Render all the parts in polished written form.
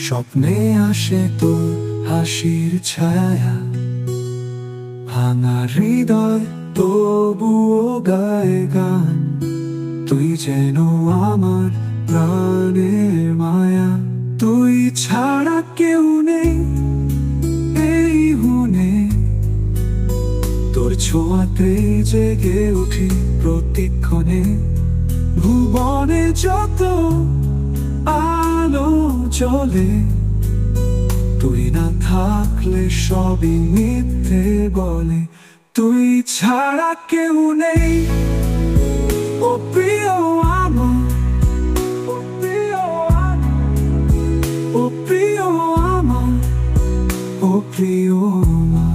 স্বপ্নে আসে তোর হাসির ছায়া, ভাঙা হৃদয় তবুও গায়ে গান। তুই যেন আমার প্রাণের মায়া, তুই ছাড়া কেউ নেই এই মনে। তোর ছোঁয়াতে জেগে উঠি প্রতিক্ষণে, ভুবনে যত আলো জ্বলে। তুই না থাকলে সবই মিথ্যে বলে, তুই ছাড়া কেউ নেই ও প্রিয় আমার, ও প্রিয় আমার, ও প্রিয় আমার, ও প্রিয় আমার।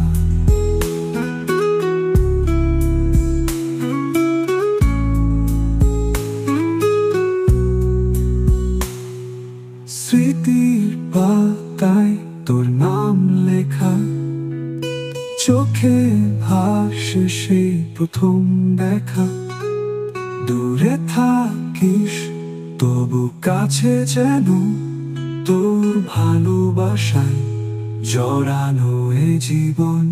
স্মৃতির পাতায় তোর নাম লেখা, চোখে ভাসে সেই প্রথম দেখা। দূরে থাকিস তবু কাছে যেন, তোর ভালোবাসায় জড়ানো এ জীবন।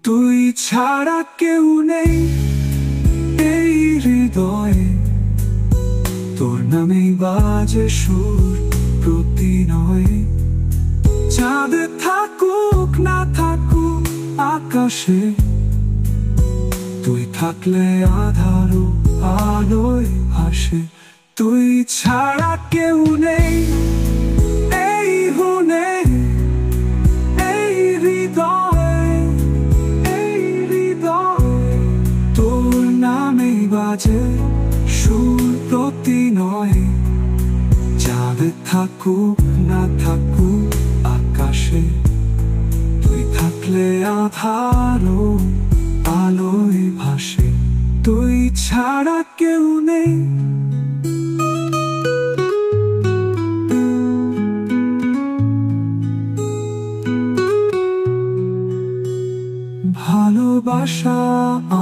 তুই ছাড়া কেউ নেই এই হৃদয়ে, তোর নামেই বাজে সুর প্রতিনয়ে। চাঁদ থাকুক না থাকুক আকাশে, তুই থাকলে আধারও আলোয় ভাসে। তুই ছাড়া কেউ নেই এই মনে, এই হৃদয়ে, এই হৃদয়ে। তোর নামেই বাজে সুর প্রতিনয়ে। চাঁদ থাকুক না থাকুক আকাশে, তুই থাকলে আধারও আলোয় ভাসে। তুই ছাড়া কেউ নেই। ভালোবাসা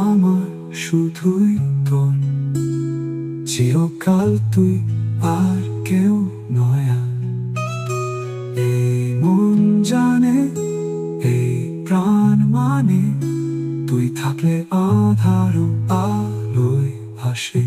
আমার শুধুই তোর, চিরকাল তুই আর কেউ নয়। এই মন জানে, এই প্রাণ মানে, তুই থাকলে আধারও আলোয় ভাসে।